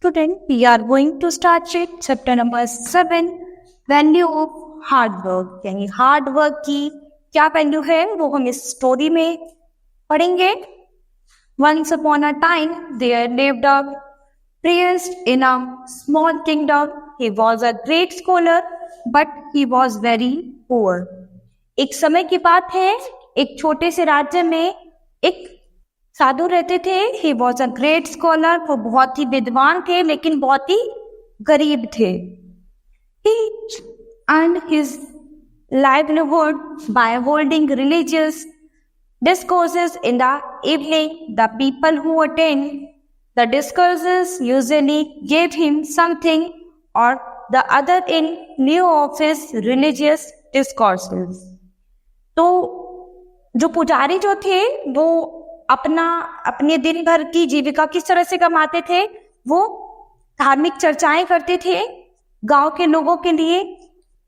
student, we are going to start with chapter number 7, value of hard work. यानी hard work की क्या value है वो हम इस स्टोरी में पढ़ेंगे. Once upon a time, there lived a priest in a small kingdom. He was a great scholar, but he was very poor. एक समय की बात है, एक छोटे से राज्य में एक साधु रहते थे. He was a great scholar, वो बहुत ही विद्वान थे लेकिन बहुत ही गरीब थे. ही earned his livelihood by holding religious discourses in the evening. The people who attend the discourses usually gave him something or the other in lieu of his religious discourses. तो जो पुजारी जो थे वो अपने दिन भर की जीविका किस तरह से कमाते थे, वो धार्मिक चर्चाएं करते थे. गांव के लोगों के लिए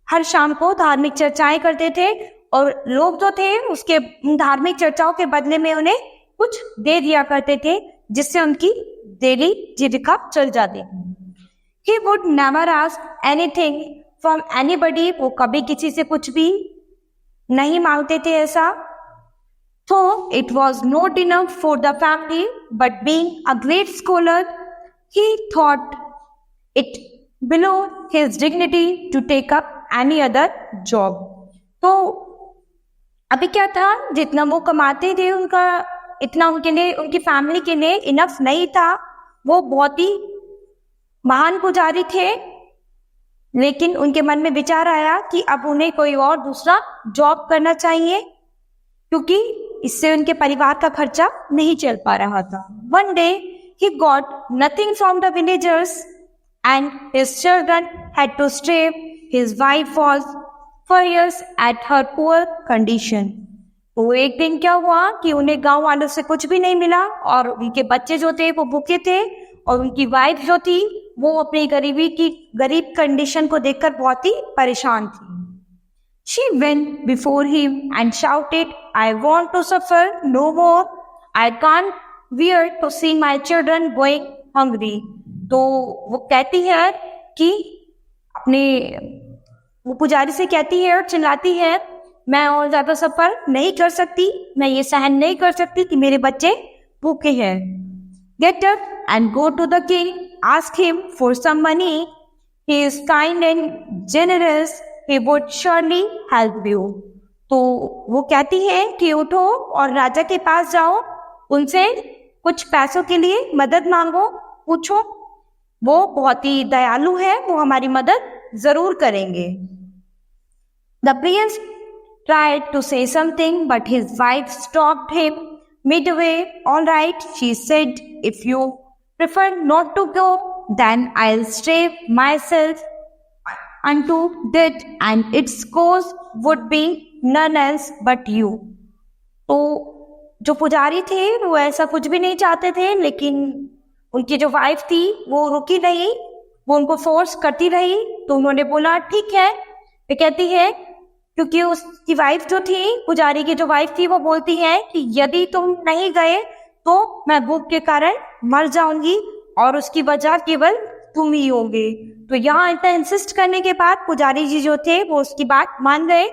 हर शाम को धार्मिक चर्चाएं करते थे और लोग जो थे उसके धार्मिक चर्चाओं के बदले में उन्हें कुछ दे दिया करते थे जिससे उनकी डेली जीविका चल जाती. He would never ask anything from anybody. वो कभी किसी से कुछ भी नहीं मांगते थे ऐसा. So it was not enough for the family, but being a great scholar, he thought it below his dignity to take up any other job. तो अभी क्या था, जितना वो कमाते थे उनका इतना उनके लिए, उनकी फैमिली के लिए इनफ नहीं था. वो बहुत ही महान पुजारी थे लेकिन उनके मन में विचार आया कि अब उन्हें कोई और दूसरा जॉब करना चाहिए क्योंकि इससे उनके परिवार का खर्चा नहीं चल पा रहा था. One day he got nothing from the villagers and his children had to starve. His wife was furious at her poor condition. तो एक दिन क्या हुआ कि उन्हें गांव वालों से कुछ भी नहीं मिला और उनके बच्चे जो थे वो भूखे थे और उनकी वाइफ जो थी वो अपनी गरीब कंडीशन को देखकर बहुत ही परेशान थी. She went before him and shouted, I want to suffer no more. I can't bear to see my children going hungry. तो वो कहती है कि वो पुजारी से कहती है और चिल्लाती है, मैं और ज्यादा सफर नहीं कर सकती, मैं ये सहन नहीं कर सकती कि मेरे बच्चे भूखे हैं. Get up and go to the king. Ask him for some money. He is kind and generous. He would surely help you. तो वो कहती है कि उठो और राजा के पास जाओ, उनसे कुछ पैसों के लिए मदद मांगो, पूछो, वो बहुत ही दयालु है, वो हमारी मदद जरूर करेंगे. The prince tried to say something, but his wife stopped him midway. All right, she said, if you prefer not to go, then I'll starve myself unto death, and its cause would be none else but you. तो जो पुजारी थे वो ऐसा कुछ भी नहीं चाहते थे लेकिन उनकी जो वाइफ थी वो रुकी नहीं, वो उनको फोर्स करती रही. तो उन्होंने बोला ठीक है. वे कहती है क्योंकि उसकी वाइफ जो थी, पुजारी की जो वाइफ थी, वो बोलती है कि यदि तुम नहीं गए तो मैं भूख के कारण मर जाऊंगी और उसकी वजह केवल तुम ही होगे. तो यहाँ इतना इंसिस्ट करने के बाद पुजारी जी जो थे वो उसकी बात मान गए.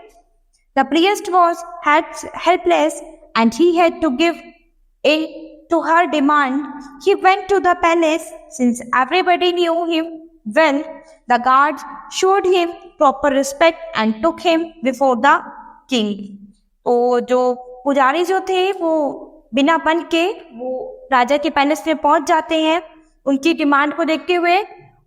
The priest was helpless and he had to give in to her demand. He went to the palace. Since everybody knew him well, the guards showed him proper respect and took him before the king. तो जो पुजारी जो थे वो बिना बन के वो राजा के पैलेस में पहुंच जाते हैं उनकी डिमांड को देखते हुए,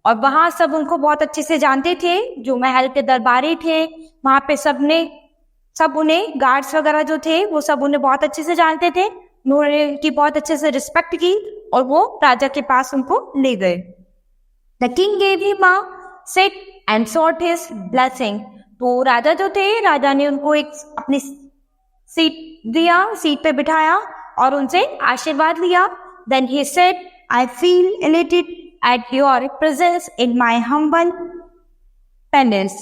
और वहां सब उनको बहुत अच्छे से जानते थे. जो महल के दरबारी थे वहां पे सब उन्हें गार्ड्स वगैरह जो थे वो सब उन्हें बहुत अच्छे से जानते थे. उन्होंने उनकी बहुत अच्छे से रिस्पेक्ट की और वो राजा के पास उनको ले गए. The king gave him a seat and sought his blessing. तो राजा जो थे, राजा ने उनको एक अपनी सीट दिया, सीट पे बिठाया और उनसे आशीर्वाद लिया. Then he said, I feel elated at your presence in my humble palace.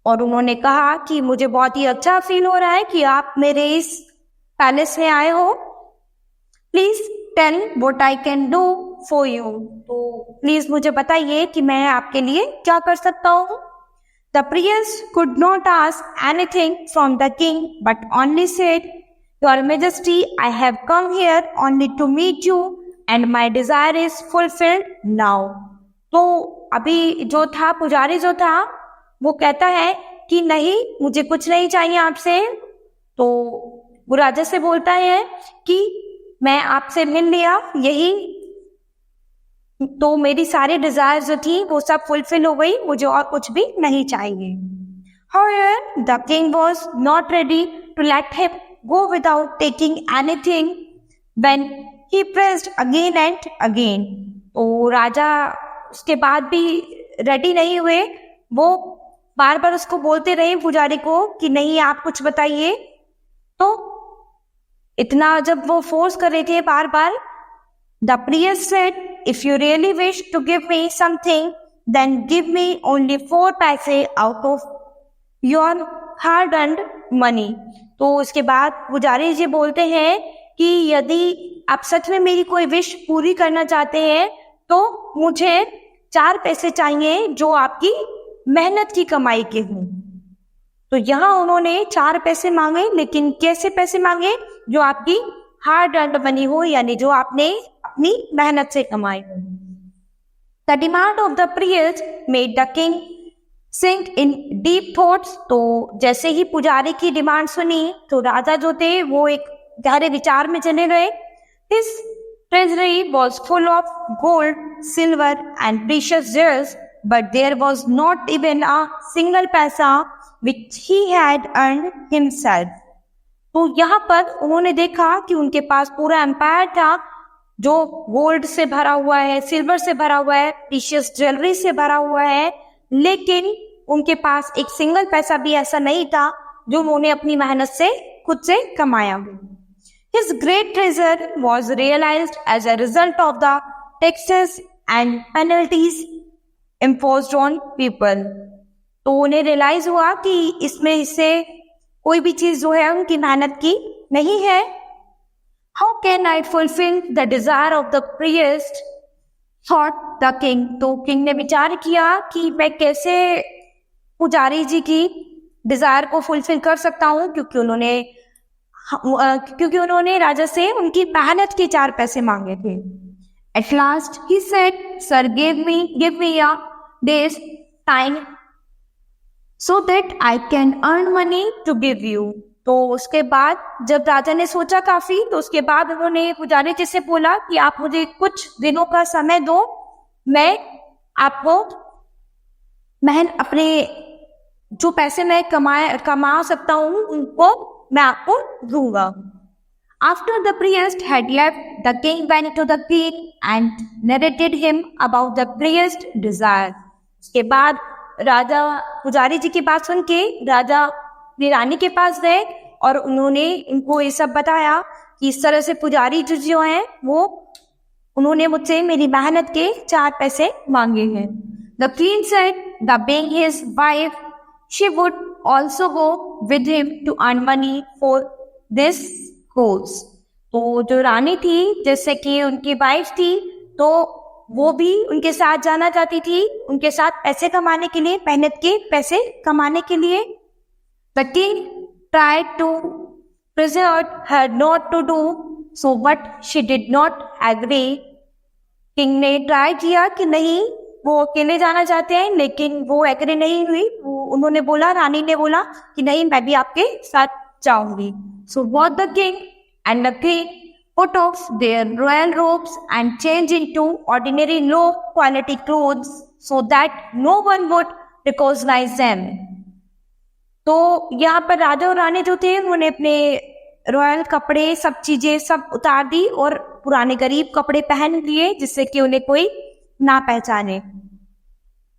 और उन्होंने कहा कि मुझे बहुत ही अच्छा फील हो रहा है कि आप मेरे इस पैलेस में आए हो. Please tell what I can do for you. तो प्लीज मुझे बताइए कि मैं आपके लिए क्या कर सकता हूँ. The priest could not ask anything from the king, but only said, Your Majesty, I have come here only to meet you, and my desire is fulfilled now. तो अभी जो था, पुजारी जो था, वो कहता है कि नहीं, मुझे कुछ नहीं चाहिए आपसे. तो वो राजा से बोलता है कि मैं आपसे मिल लिया, यही तो मेरी सारी डिजायर जो थी वो सब फुलफिल हो गई, मुझे और कुछ भी नहीं चाहिए. However, the king was not ready to let him go without taking anything when he pressed again and again. तो राजा उसके बाद भी रेडी नहीं हुए, वो बार बार उसको बोलते रहे पुजारी को कि नहीं आप कुछ बताइए. तो इतना जब वो फोर्स कर रहे थे बार बार, the priest said, if you really wish to give me something, then give me only 4 पैसे out of your hard earned money. तो उसके बाद पुजारी जी बोलते हैं कि यदि आप सच में मेरी कोई विश पूरी करना चाहते हैं तो मुझे 4 पैसे चाहिए जो आपकी मेहनत की कमाई के हों. तो यहाँ उन्होंने 4 पैसे मांगे, लेकिन कैसे पैसे मांगे? जो आपकी हार्ड अर्न्ड मनी हो, यानी जो आपने अपनी मेहनत से कमाई हो. The demand of the priest made the king sink in deep thoughts. तो जैसे ही पुजारी की डिमांड सुनी तो राजा जो थे वो एक गहरे विचार में चले गए. His treasury was full of gold, silver and precious gems, but there was not even a single paisa which he had earned himself. तो यहाँ पर उन्होंने देखा कि उनके पास पूरा एम्पायर था जो गोल्ड से भरा हुआ है, सिल्वर से भरा हुआ है, प्रीशियस ज्वेलरी से भरा हुआ है, लेकिन उनके पास एक सिंगल पैसा भी ऐसा नहीं था जो उन्होंने अपनी मेहनत से खुद से कमाया हो. His great treasure was realized as a result of the taxes and penalties imposed on people. तो उन्हें रियलाइज हुआ कि इसमें इससे कोई भी चीज जो है उनकी मेहनत की नहीं है. How can I fulfill the desire of the priest? Thought the king. तो किंग ने विचार किया कि मैं कैसे पुजारी जी की डिजायर को फुलफिल कर सकता हूँ, क्योंकि उन्होंने राजा से उनकी मेहनत के 4 पैसे मांगे थे. At last he said, Sir, give me a day's time so that I can earn money to give you. तो उसके बाद जब राजा ने सोचा काफी, तो उसके बाद उन्होंने पुजारी जी से बोला कि आप मुझे कुछ दिनों का समय दो, मैं आपको अपने जो पैसे मैं कमा सकता हूँ उनको मैं आपको दूंगा. After the priest had left, the king went to the king and narrated him about the priest's desire. उसके बाद राजा पुजारी जी की बात सुन के राजा रानी के पास गए और उन्होंने इनको ये सब बताया कि इस तरह से पुजारी जी जो हैं वो उन्होंने मुझसे मेरी मेहनत के 4 पैसे मांगे हैं. The queen said, that being his wife, she would also go with him to earn money for this cause. तो जो रानी थी, जैसे कि उनकी वाइफ थी, तो वो भी उनके साथ जाना चाहती थी, उनके साथ पैसे कमाने के लिए, मेहनत के पैसे कमाने के लिए. The king tried to persuade her not to do so, but she did not agree. King ने ट्राई किया कि नहीं वो अकेले जाना चाहते हैं, लेकिन वो एग्री नहीं हुई. उन्होंने बोला, रानी ने बोला कि नहीं मैं भी आपके साथ जाऊंगी. So both the king and the queen put off their royal robes and changed into ordinary low quality clothes so that no one would recognize them. तो यहाँ पर राजा और रानी जो थे उन्होंने अपने रॉयल कपड़े, सब चीजें सब उतार दी और पुराने गरीब कपड़े पहन लिए जिससे कि उन्हें कोई ना पहचाने.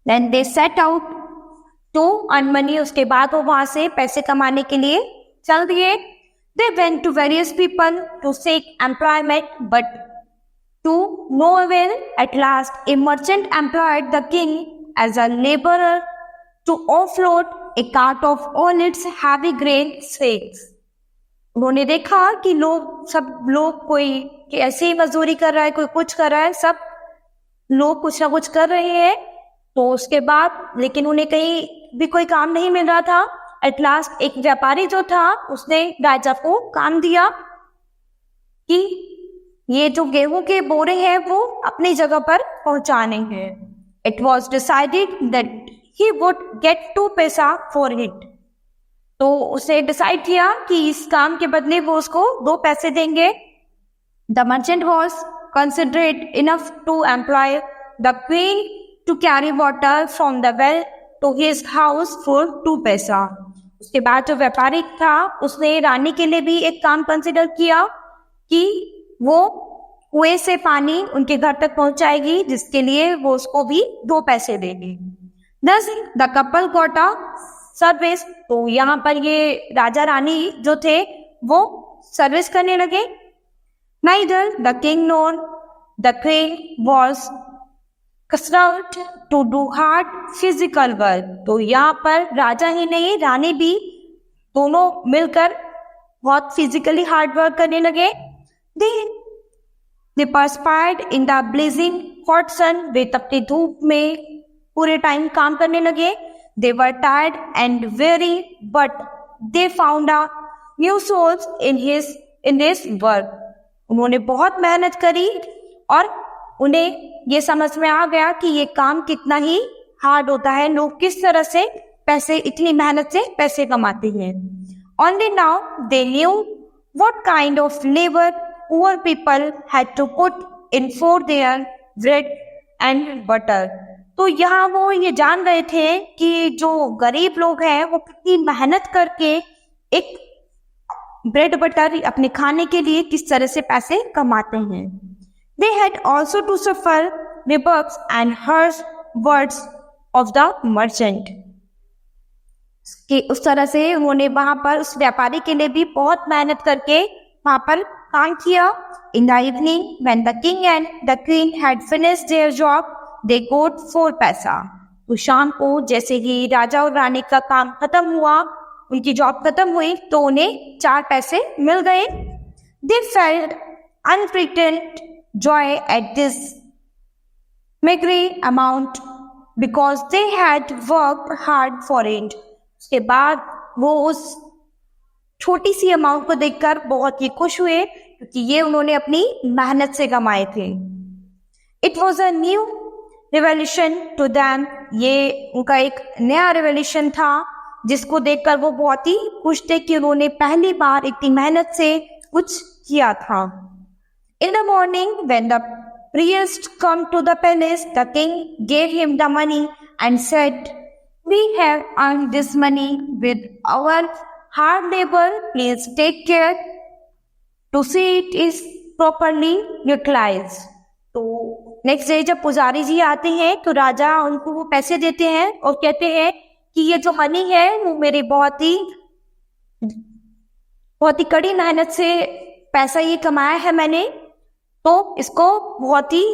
Then they set out to earn money. उसके बाद वो वहां से पैसे कमाने के लिए चल दिए. They went to various people to seek employment, but to no avail. At last, a merchant employed the king as a laborer to offload a cart of all its heavy grain sacks. उन्होंने देखा कि सब लोग कोई ऐसे ही मजदूरी कर रहा है, कोई कुछ कर रहा है, सब लोग कुछ ना कुछ कर रहे हैं। तो उसके बाद लेकिन उन्हें कहीं भी कोई काम नहीं मिल रहा था। एट लास्ट एक व्यापारी जो था उसने राजा को काम दिया कि ये जो गेहूं के बोरे हैं वो अपनी जगह पर पहुंचाने हैं। It was decided that he would get 2 पैसा फॉर इट। तो उसने डिसाइड किया कि इस काम के बदले वो उसको 2 पैसे देंगे। The merchant was considerate enough to employ the queen to carry water from the well to his house for 2 paisa. उसके बाद जो व्यापारी था उसने रानी के लिए भी एक काम कंसिडर किया कि वो कुएं से पानी उनके घर तक पहुंचाएगी, जिसके लिए वो उसको भी 2 पैसे देगी। Thus the couple got a service. तो यहाँ पर ये राजा रानी जो थे वो सर्विस करने लगे। Neither the king nor the queen was constrained to do hard physical work। तो यहाँ पर राजा ही नहीं रानी भी दोनों मिलकर बहुत फिजिकली हार्ड वर्क करने लगे। They perspired in the blazing hot sun। वे तपती धूप में पूरे टाइम काम करने लगे। They were tired and weary, but they found a new source in this work। उन्होंने बहुत मेहनत करी और उन्हें ये समझ में आ गया कि ये काम कितना ही हार्ड होता है, लोग किस तरह से पैसे इतनी मेहनत से पैसे कमाते हैं। Only now they knew what kind of labor poor people had to put in for their bread and butter। तो यहाँ वो ये जान रहे थे कि जो गरीब लोग हैं वो कितनी मेहनत करके एक ब्रेड बटर अपने खाने के लिए किस तरह से पैसे कमाते हैं। They had also to suffer rebuffs and harsh words of the merchant। कि उस तरह से उन्होंने वहां पर उस व्यापारी के लिए भी बहुत मेहनत करके वहां पर काम किया। In the evening when the king and the queen had finished their job they got 4 पैसा। तो शाम को जैसे ही राजा और रानी का काम खत्म हुआ, उनकी जॉब खत्म हुई, तो उन्हें 4 पैसे मिल गए। They felt unpretended joy at this meager amount because they had worked hard for it। उसके बाद वो उस छोटी सी अमाउंट को देखकर बहुत ही खुश हुए क्योंकि ये उन्होंने अपनी मेहनत से कमाए थे। It was a new revolution to them. ये उनका एक नया रिवोल्यूशन था जिसको देखकर वो बहुत ही खुश थे कि उन्होंने पहली बार इतनी मेहनत से कुछ किया था। In the morning when the priest come to the palace, the king gave him the money and said, "We have earned this money with our hard labor. Please take care to see it is properly utilized." तो next day जब पुजारी जी आते हैं तो राजा उनको वो पैसे देते हैं और कहते हैं कि ये जो मनी है वो मेरे बहुत ही कड़ी मेहनत से पैसा ये कमाया है मैंने, तो इसको बहुत ही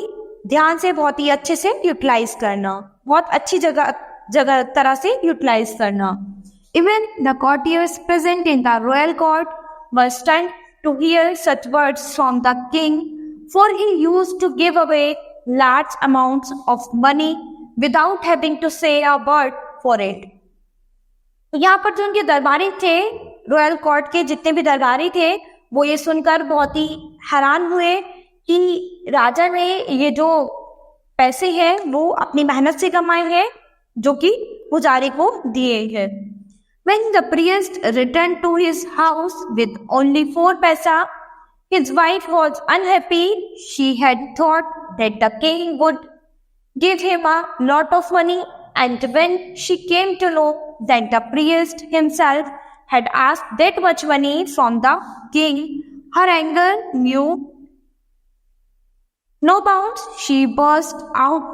ध्यान से बहुत ही अच्छे से यूटिलाइज करना, बहुत अच्छी जगह तरह से यूटिलाइज करना। Even the courtiers present in the royal court were stunned to hear such words from the king, for he used to give away large amounts of money without having to say a word for it। यहाँ पर जो उनके दरबारी थे, royal court के जितने भी दरबारी थे, वो ये सुनकर बहुत ही हैरान हुए कि राजा ने ये जो पैसे हैं वो अपनी मेहनत से कमाए हैं जो कि पुजारी को दिए हैं। When the priest returned to his house with only 4 paisa, his wife was unhappy. She had thought that the king would give him a lot of money, and when she came to know that the priest himself had asked that much money from the king, her anger knew no bounds। She burst out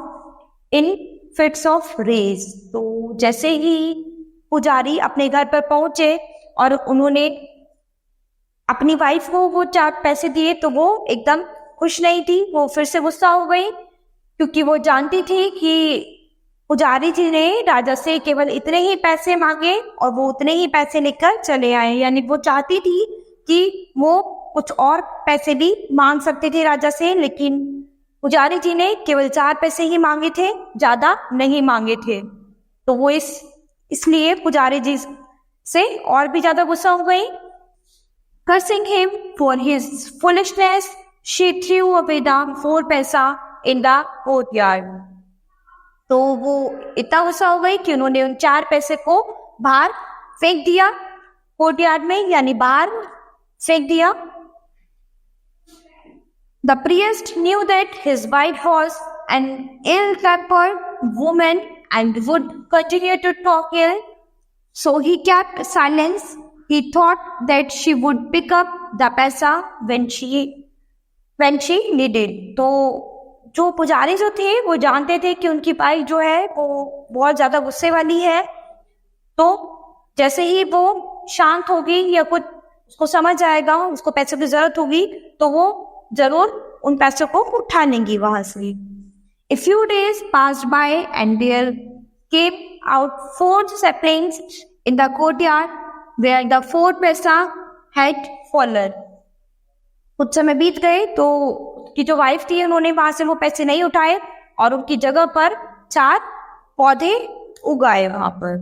in fits of rage। तो जैसे ही पुजारी अपने घर पर पहुंचे और उन्होंने अपनी वाइफ को वो 4 पैसे दिए तो वो एकदम खुश नहीं थी, वो फिर से गुस्सा हो गई क्योंकि वो जानती थी कि पुजारी जी ने राजा से केवल इतने ही पैसे मांगे और वो उतने ही पैसे लेकर चले आए। यानी वो चाहती थी कि वो कुछ और पैसे भी मांग सकते थे राजा से, लेकिन पुजारी जी ने केवल 4 पैसे ही मांगे थे, ज्यादा नहीं मांगे थे। तो वो इसलिए पुजारी जी से और भी ज्यादा गुस्सा हो गई। Cursing him for his foolishness, she threw away the 4 पैसा in the courtyard. तो वो इतना गुस्सा हो गई कि उन्होंने उन 4 पैसे को बाहर फेंक दिया, कोर्टयार्ड में, यानी बाहर फेंक दिया। The priest knew that his wife was an ill-tempered woman and would continue to talk ill, so he kept silence. He thought that she would pick up the paisa when she needed. तो जो पुजारी जो थे वो जानते थे कि उनकी वाइफ जो है वो बहुत ज्यादा गुस्से वाली है, तो जैसे ही वो शांत होगी या कुछ उसको समझ आएगा, उसको पैसे की जरूरत होगी, तो वो जरूर उन पैसों को उठा लेंगी वहां से। A few days passed by and there came out 4 saplings in the courtyard where the 4 पैसा had fallen. कुछ समय बीत गए तो की जो वाइफ थी उन्होंने वहां से वो पैसे नहीं उठाए और उनकी जगह पर 4 पौधे उगाए वहां पर।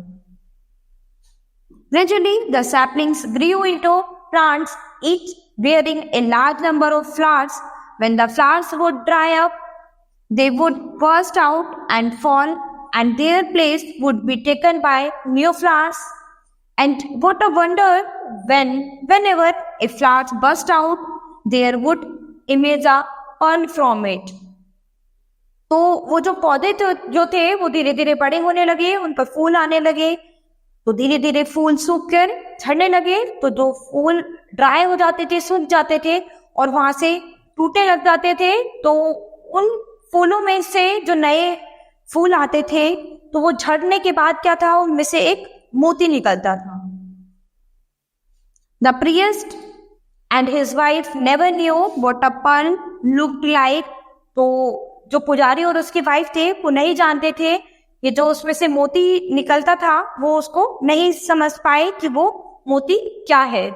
Gradually the saplings grew into plants, each bearing a large number of flowers. When the flowers would dry up, they would burst out and fall, and their place would be taken by new flowers. And what a wonder whenever a flower burst out, there would emerge a pearl from it. तो वो जो पौधे जो थे वो धीरे धीरे बड़े होने लगे, उन पर फूल आने लगे, तो धीरे धीरे फूल सूख कर झड़ने लगे, तो जो फूल ड्राई हो जाते थे, सूख जाते थे और वहां से टूटने लग जाते थे, तो उन फूलों में से जो नए फूल आते थे तो वो झड़ने के बाद क्या था, उनमें से एक मोती निकलता था। The priest and his wife never knew what a pearl looked like. तो जो पुजारी और उसकी वाइफ थे वो नहीं जानते थे ये जो उसमें से मोती निकलता था, वो उसको नहीं समझ पाए कि वो मोती क्या है।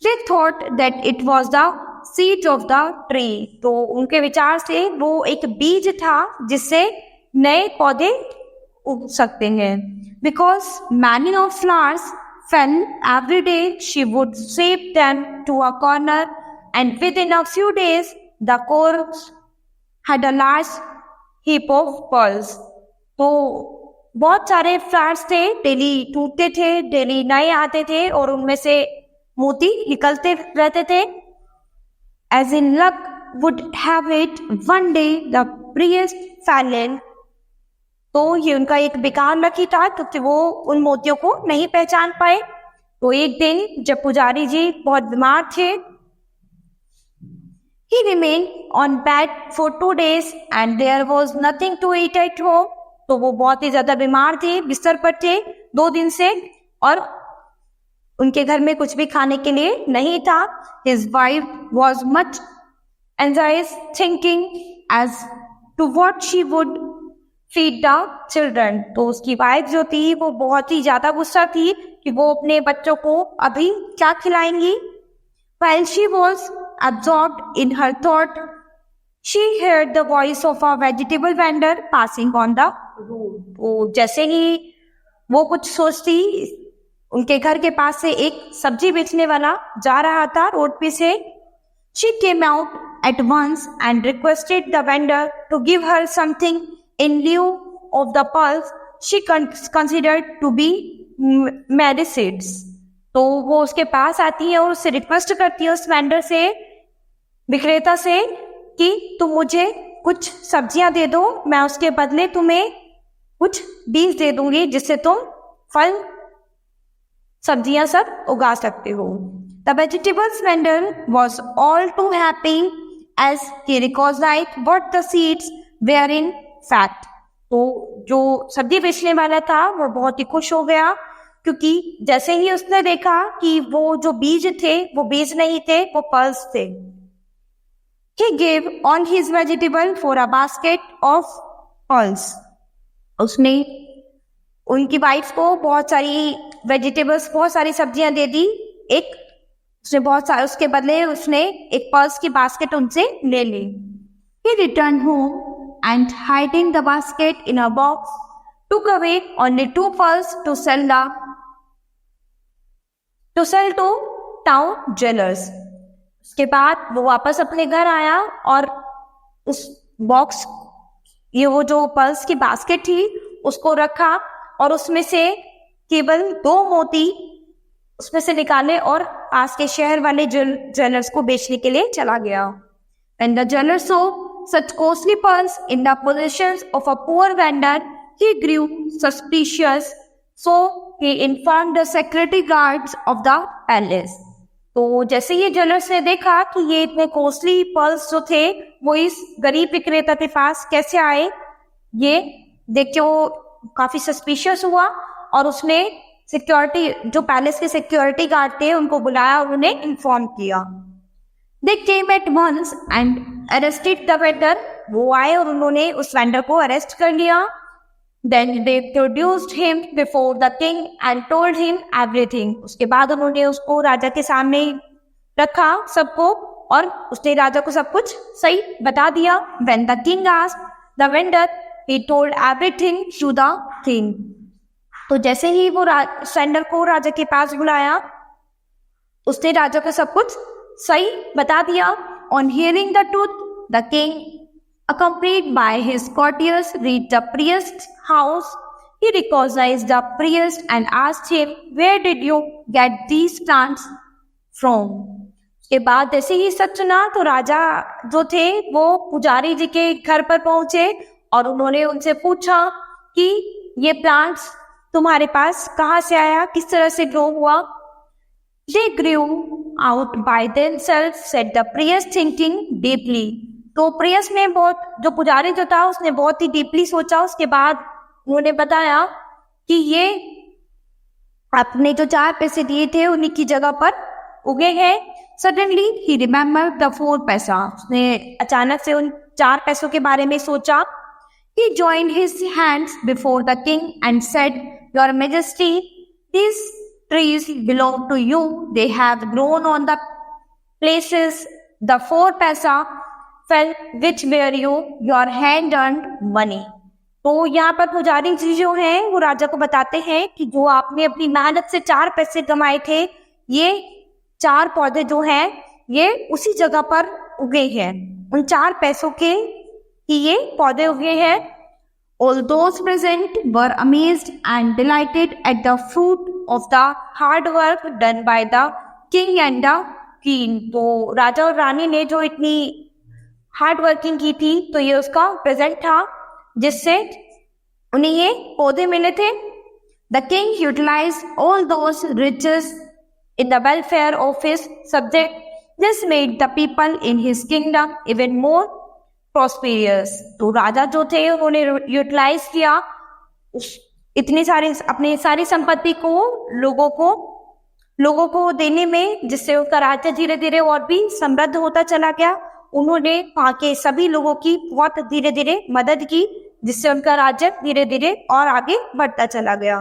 They thought that it was the seed of the tree. तो उनके विचार से वो एक बीज था जिससे नए पौधे उग सकते हैं। Because many of flowers fell every day, she would shape them to a corner, and within a few days, the corpse had a large heap of pearls. तो बहुत सारे फ्लावर्स थे, डेली टूटते थे, डेली नए आते थे और उनमें से मोती निकलते रहते थे। As in luck would have it, one day the priest fell ill. तो ये उनका एक बेकार लकी था क्योंकि वो उन मोतियों को नहीं पहचान पाए। तो एक दिन जब पुजारी जी बहुत बीमार थे, he remained on bed for 2 days and there was nothing to eat at home. तो वो बहुत ही ज्यादा बीमार थे, बिस्तर पर थे 2 दिन से और उनके घर में कुछ भी खाने के लिए नहीं था। His wife was much anxious, thinking as to what she would feed the children. तो उसकी वाइफ जो थी वो बहुत ही ज्यादा गुस्सा थी कि वो अपने बच्चों को अभी क्या खिलाएंगी। While she was absorbed in her thought, she heard the voice of a vegetable vendor passing on the road. तो जैसे ही वो कुछ सोचती, उनके घर के पास से एक सब्जी बेचने वाला जा रहा था रोड पे से। She came out at once and requested the vendor to give her something in lieu of the pearls she considered to be medicines. तो वो उसके पास आती है और उससे रिक्वेस्ट करती है उस वेंडर से, विक्रेता से, कि तुम मुझे कुछ सब्जियां दे दो, मैं उसके बदले तुम्हें कुछ बीज दे दूंगी जिससे तुम फल सब्जियां सब उगा सकते हो। The vegetables vendor was all too happy as he recognized what the seeds were in fact. तो जो सब्जी बेचने वाला था वो बहुत ही खुश हो गया क्योंकि जैसे ही उसने देखा कि वो जो बीज थे वो बीज नहीं थे, वो pearls थे। He gave all his vegetable for a basket of pearls. उसने उनकी वाइफ को बहुत सारी वेजिटेबल्स, बहुत सारी सब्जियां दे दी। उसने बहुत सारे, उसके बदले उसने एक पर्ल्स की बास्केट उनसे ले ली। He returned home and hiding the basket in a box, took away only 2 pearls to sell to town jewelers. उसके बाद वो वापस अपने घर आया और उस बॉक्स, ये वो जो पर्ल्स की बास्केट थी, उसको रखा और उसमें से केवल 2 मोती उसमें से निकाले और पास के शहर वाले ज्वेलर्स को बेचने के लिए चला गया. When the jeweler saw such costly pearls in the possession of a poor vendor, he grew suspicious, so he informed the security guards of the palace. तो जैसे ये ज्वेलर्स ने देखा कि ये इतने कॉस्टली पर्ल्स जो थे वो इस गरीब विक्रेता के पास कैसे आए, ये देख के वो काफी सस्पिशियस हुआ और उसने सिक्योरिटी, जो पैलेस के सिक्योरिटी गार्ड थे, उनको बुलाया और उन्हें इन्फॉर्म किया. They came at once and arrested the vendor. वो आए और उन्होंने उस वेंडर को अरेस्ट कर लिया. Then they produced him before the king and told him everything. उसके बाद उन्होंने उसको राजा के सामने रखा सबको और उसने राजा को सब कुछ सही बता दिया. When the king asked the vendor, he told everything to the king. तो जैसे ही वो वेंडर को राजा के पास बुलाया, उसने राजा को सब कुछ सही बता दिया. On hearing the truth, the king, accompanied by his courtiers, reached the priest's house. He recognized the priest and asked him, "Where did you get these plants from?" के बाद जैसे ही सच सुना तो राजा जो थे वो पुजारी जी के घर पर पहुंचे और उन्होंने उनसे पूछा कि ये प्लांट्स तुम्हारे पास कहाँ से आया, किस तरह से ग्रो हुआ. They grew out by themselves, said the priest, thinking deeply. तो प्रियस ने जो पुजारी जो था उसने बहुत ही डीपली सोचा. उसके बाद उन्होंने बताया कि ये आपने जो 4 पैसे दिए थे उन्हीं की जगह पर उगे हैं. Suddenly he remembered the 4 पैसा. उसने अचानक से उन 4 पैसों के बारे में सोचा. He joined his hands before the king and said, "Your Majesty, these trees belong to you. They have grown on the places the 4 paisa fell, which were your hand-earned money." तो यहाँ पर पुजारी जी जो हैं वो राजा को बताते हैं कि जो आपने अपनी मेहनत से 4 पैसे कमाए थे, ये 4 पौधे जो हैं ये उसी जगह पर उगे हैं. उन 4 पैसों के कि ये पौधे उगे हैं. All those present were amazed and delighted at the fruit of the hard work done by the king and the queen. तो राजा और रानी ने जो इतनी हार्ड वर्किंग की थी तो ये उसका प्रेजेंट था जिससे उन्हें ये पौधे मिले थे. The king utilized all those riches in the welfare of his subject. This made the people in his kingdom even more prosperous. तो राजा जो थे उन्होंने यूटिलाइज किया इतनी सारी अपनी सारी संपत्ति को लोगों को देने में, जिससे उनका राज्य धीरे धीरे और भी समृद्ध होता चला गया. उन्होंने वहाँ के सभी लोगों की बहुत धीरे धीरे मदद की, जिससे उनका राज्य धीरे धीरे और आगे बढ़ता चला गया.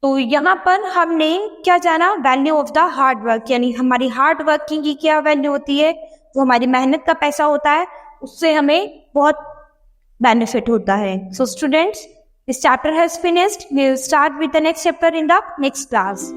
तो यहाँ पर हमने क्या जाना, value of the hard work, यानी हमारी हार्ड वर्किंग की क्या वैल्यू होती है. जो हमारी मेहनत का पैसा होता है उससे हमें बहुत बेनिफिट होता है. So students, this chapter has finished. We will start with the next chapter in the next class.